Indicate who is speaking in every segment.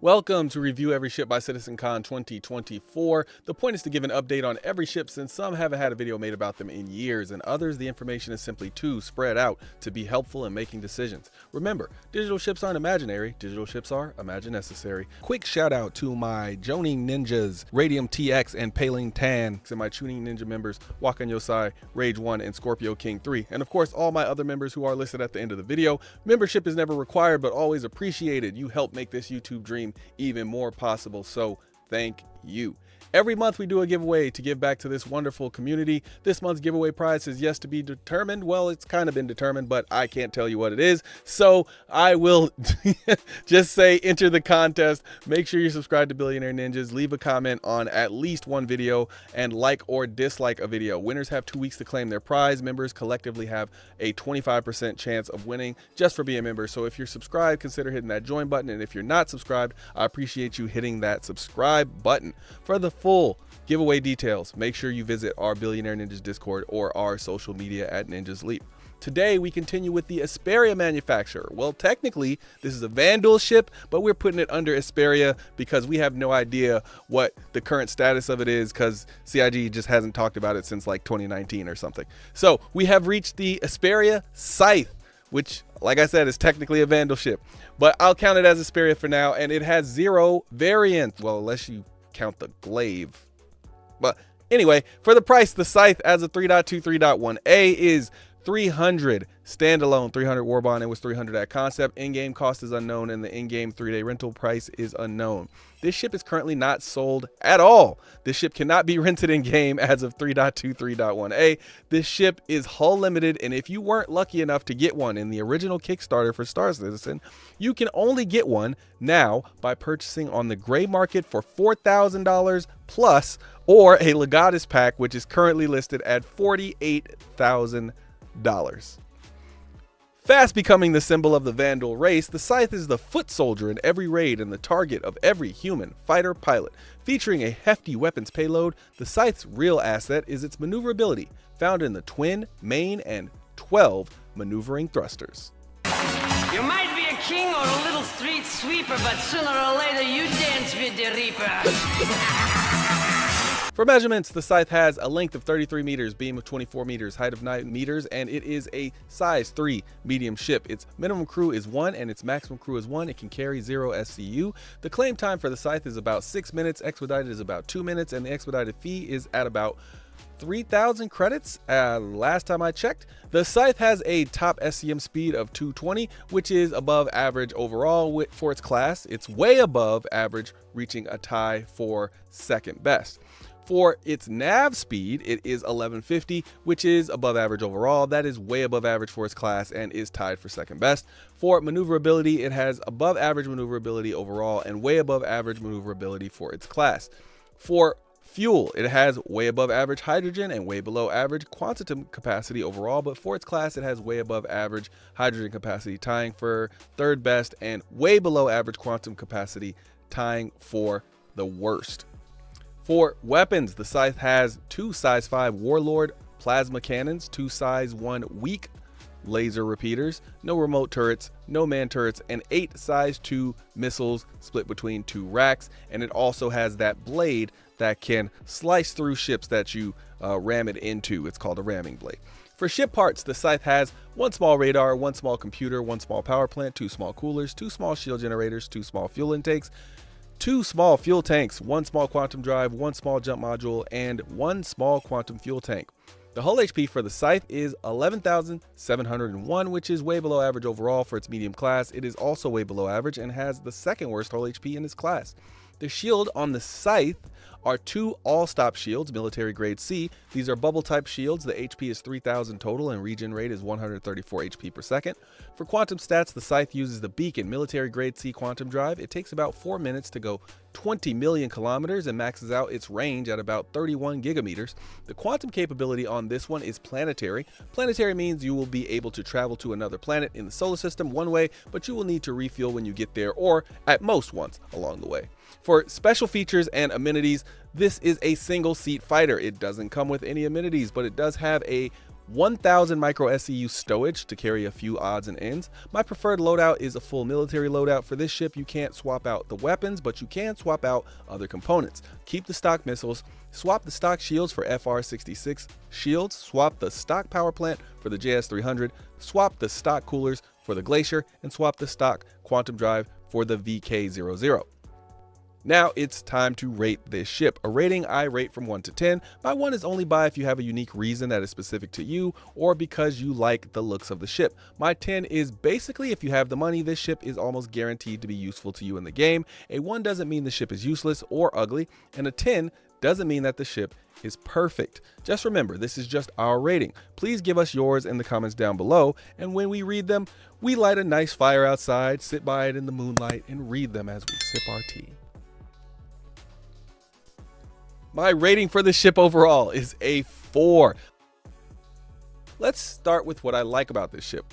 Speaker 1: Welcome to Review Every Ship by CitizenCon 2024. The point is to give an update on every ship since some haven't had a video made about them in years and others the information is simply too spread out to be helpful in making decisions. Remember, digital ships aren't imaginary, digital ships are imagine necessary. Quick shout out to my Joning Ninjas, Radium TX and Paling Tan, and my Tuning Ninja members, Wakan Yosai, Rage 1, and Scorpio King 3. And of course, all my other members who are listed at the end of the video. Membership is never required, but always appreciated. You help make this YouTube dream even more possible, so thank you. Every month we do a giveaway to give back to this wonderful community. This month's giveaway prize is yet to be determined. Well, it's kind of been determined, but I can't tell you what it is. So I will just say enter the contest. Make sure you subscribe to Billionaire Ninjas. Leave a comment on at least one video and like or dislike a video. Winners have 2 weeks to claim their prize. Members collectively have a 25% chance of winning just for being a member. So if you're subscribed, consider hitting that join button. And if you're not subscribed, I appreciate you hitting that subscribe button. For the full giveaway details, make sure you visit our Billionaire Ninjas Discord or our social media at Ninjas Leap. Today we continue with the Esperia manufacturer. Well, technically this is a Vanduul ship, but we're putting it under Esperia because we have no idea what the current status of it is because CIG just hasn't talked about it since like 2019 or something. So we have reached the Esperia Scythe, which, like I said, is technically a Vanduul ship, but I'll count it as Esperia for now, and it has 0 variants. Well, unless you count the Glaive. But anyway, for the price, the Scythe as a 3.2.3.1a is 300 standalone, 300 Warbond. It was 300 at concept. In-game cost is unknown, and the in-game 3-day rental price is unknown. This ship is currently not sold at all. This ship cannot be rented in-game as of 3.2.3.1a. This ship is hull limited, and if you weren't lucky enough to get one in the original Kickstarter for Star Citizen, you can only get one now by purchasing on the gray market for $4,000 plus, or a Legatus pack, which is currently listed at $48,000. Fast becoming the symbol of the Vanduul race, the Scythe is the foot soldier in every raid and the target of every human fighter pilot. Featuring a hefty weapons payload, the Scythe's real asset is its maneuverability, found in the twin, main, and 12 maneuvering thrusters.
Speaker 2: You might be a king or a little street sweeper, but sooner or later you dance with the Reaper.
Speaker 1: For measurements, the Scythe has a length of 33 meters, beam of 24 meters, height of 9 meters, and it is a size 3 medium ship. Its minimum crew is 1 and its maximum crew is 1. It can carry 0 SCU. The claim time for the Scythe is about 6 minutes, expedited is about 2 minutes, and the expedited fee is at about 3,000 credits. Last time I checked, the Scythe has a top SCM speed of 220, which is above average overall for its class. It's way above average, reaching a tie for second best. For its nav speed, it is 1150, which is above average overall. That is way above average for its class and is tied for second best. For maneuverability, it has above average maneuverability overall and way above average maneuverability for its class. For fuel, it has way above average hydrogen and way below average quantum capacity overall, but for its class, it has way above average hydrogen capacity, tying for third best, and way below average quantum capacity, tying for the worst. For weapons, the Scythe has 2 size 5 Warlord plasma cannons, 2 size 1 weak laser repeaters, no remote turrets, no man turrets, and 8 size 2 missiles split between 2 racks. And it also has that blade that can slice through ships that you ram it into. It's called a ramming blade. For ship parts, the Scythe has 1 small radar, 1 small computer, 1 small power plant, 2 small coolers, 2 small shield generators, 2 small fuel intakes, 2 small fuel tanks, 1 small quantum drive, 1 small jump module, and 1 small quantum fuel tank. The hull HP for the Scythe is 11,701, which is way below average overall for its medium class. It is also way below average and has the second worst hull HP in its class. The shield on the Scythe are 2 all-stop shields, military grade C. These are bubble type shields. The HP is 3,000 total and regen rate is 134 HP per second. For quantum stats, the Scythe uses the Beacon military grade C quantum drive. It takes about 4 minutes to go 20 million kilometers and maxes out its range at about 31 gigameters. The quantum capability on this one is planetary. Planetary means you will be able to travel to another planet in the solar system one way, but you will need to refuel when you get there, or at most once along the way. For special features and amenities, this is a single seat fighter. It doesn't come with any amenities, but it does have a 1000 micro SCU stowage to carry a few odds and ends. My preferred loadout is a full military loadout. For this ship, you can't swap out the weapons, but you can swap out other components. Keep the stock missiles, swap the stock shields for FR-66 shields, swap the stock power plant for the JS-300, swap the stock coolers for the Glacier, and swap the stock quantum drive for the VK-00. Now it's time to rate this ship. A rating I rate from 1 to 10. My 1 is only by if you have a unique reason that is specific to you or because you like the looks of the ship. My 10 is basically if you have the money, this ship is almost guaranteed to be useful to you in the game. A 1 doesn't mean the ship is useless or ugly, and a 10 doesn't mean that the ship is perfect. Just remember, this is just our rating. Please give us yours in the comments down below, and when we read them, we light a nice fire outside, sit by it in the moonlight, and read them as we sip our tea. My rating for the ship overall is a 4. Let's start with what I like about this ship.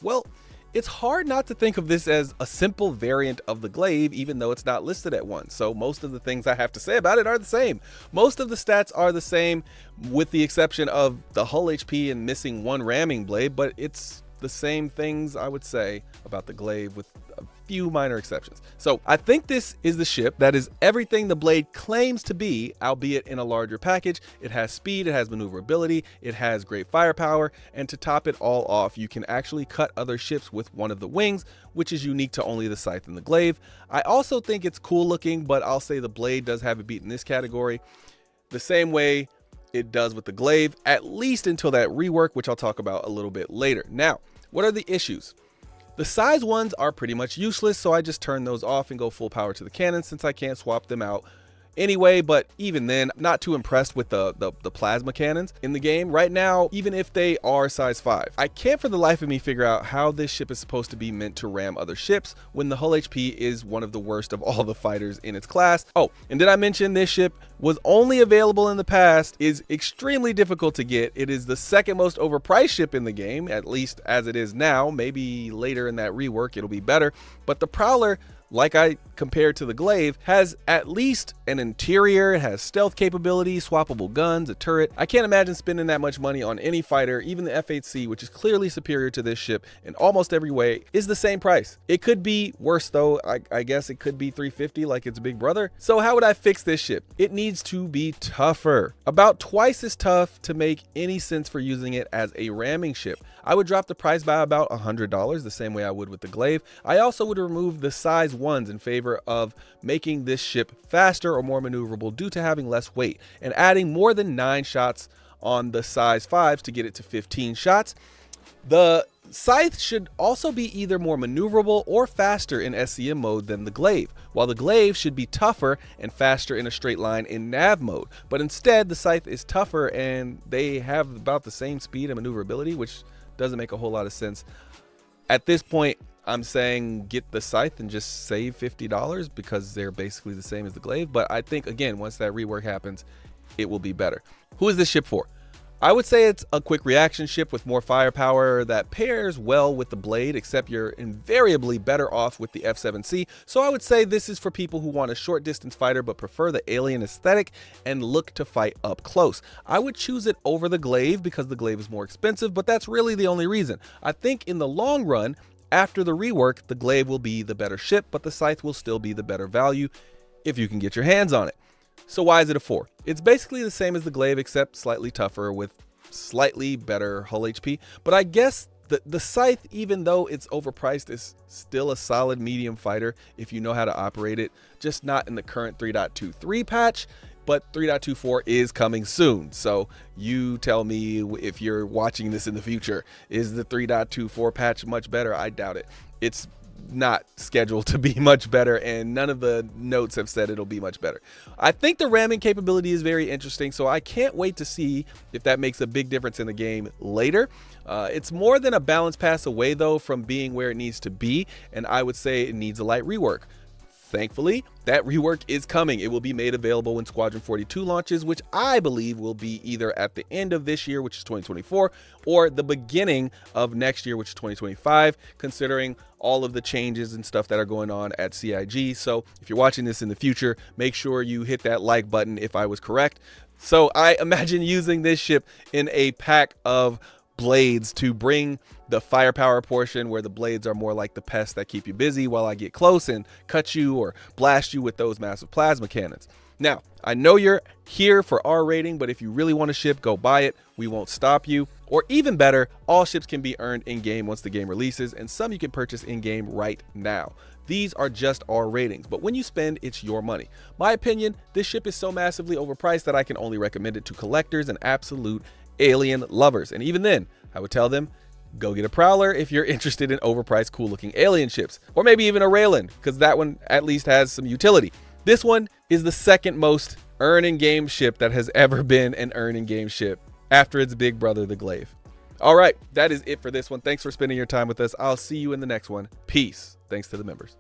Speaker 1: Well, it's hard not to think of this as a simple variant of the Glaive, even though it's not listed at 1. So most of the things I have to say about it are the same. Most of the stats are the same, with the exception of the hull HP and missing 1 ramming blade, but it's the same things I would say about the Glaive with a few minor exceptions. So I think this is the ship that is everything the Blade claims to be, albeit in a larger package. It has speed, it has maneuverability, it has great firepower, and to top it all off, you can actually cut other ships with one of the wings, which is unique to only the Scythe and the Glaive. I also think it's cool looking, but I'll say the Blade does have it beat in this category the same way it does with the Glaive, at least until that rework, which I'll talk about a little bit later. Now, what are the issues? The size ones are pretty much useless, so I just turn those off and go full power to the cannon since I can't swap them out anyway, but even then, I'm not too impressed with the plasma cannons in the game right now, even if they are size 5. I can't for the life of me figure out how this ship is supposed to be meant to ram other ships when the hull HP is one of the worst of all the fighters in its class. Oh, and did I mention this ship was only available in the past, is extremely difficult to get. It is the second most overpriced ship in the game, at least as it is now. Maybe later in that rework it'll be better, but the Prowler, like I compared to the Glaive, has at least an interior, it has stealth capabilities, swappable guns, a turret. I can't imagine spending that much money on any fighter. Even the F-8C, which is clearly superior to this ship in almost every way, is the same price. It could be worse though. I guess it could be $350 like its big brother. So how would I fix this ship? It needs to be tougher. About twice as tough to make any sense for using it as a ramming ship. I would drop the price by about $100, the same way I would with the Glaive. I also would remove the size 1s in favor of making this ship faster or more maneuverable due to having less weight, and adding more than 9 shots on the size 5s to get it to 15 shots. The Scythe should also be either more maneuverable or faster in SCM mode than the Glaive, while the Glaive should be tougher and faster in a straight line in nav mode. But instead, the Scythe is tougher and they have about the same speed and maneuverability, which doesn't make a whole lot of sense. At this point, I'm saying get the Scythe and just save $50 because they're basically the same as the Glaive. But I think, again, once that rework happens, it will be better. Who is this ship for? I would say it's a quick reaction ship with more firepower that pairs well with the Blade, except you're invariably better off with the F-7C. So I would say this is for people who want a short distance fighter but prefer the alien aesthetic and look to fight up close. I would choose it over the Glaive because the Glaive is more expensive, but that's really the only reason. I think in the long run, after the rework, the Glaive will be the better ship, but the Scythe will still be the better value if you can get your hands on it. So why is it a 4? It's basically the same as the Glaive except slightly tougher with slightly better hull HP. But I guess the Scythe, even though it's overpriced, is still a solid medium fighter if you know how to operate it, just not in the current 3.23 patch. But 3.24 is coming soon, so you tell me if you're watching this in the future. Is the 3.24 patch much better? I doubt it. It's not scheduled to be much better, and none of the notes have said it'll be much better. I think the ramming capability is very interesting, so I can't wait to see if that makes a big difference in the game later. It's more than a balance pass away though from being where it needs to be, and I would say it needs a light rework. Thankfully, that rework is coming. It will be made available when Squadron 42 launches, which I believe will be either at the end of this year, which is 2024, or the beginning of next year, which is 2025, considering all of the changes and stuff that are going on at CIG. So if you're watching this in the future, make sure you hit that like button if I was correct. So I imagine using this ship in a pack of blades to bring the firepower portion where the blades are more like the pests that keep you busy while I get close and cut you or blast you with those massive plasma cannons. Now, I know you're here for our rating, but if you really want a ship, go buy it. We won't stop you. Or even better, all ships can be earned in-game once the game releases, and some you can purchase in-game right now. These are just our ratings, but when you spend, it's your money. My opinion, this ship is so massively overpriced that I can only recommend it to collectors and absolute alien lovers. And even then, I would tell them, go get a Prowler if you're interested in overpriced, cool-looking alien ships. Or maybe even a Raylan, because that one at least has some utility. This one is the second most earn-in-game ship that has ever been an earn-in-game ship after its big brother, the Glaive. All right, that is it for this one. Thanks for spending your time with us. I'll see you in the next one. Peace. Thanks to the members.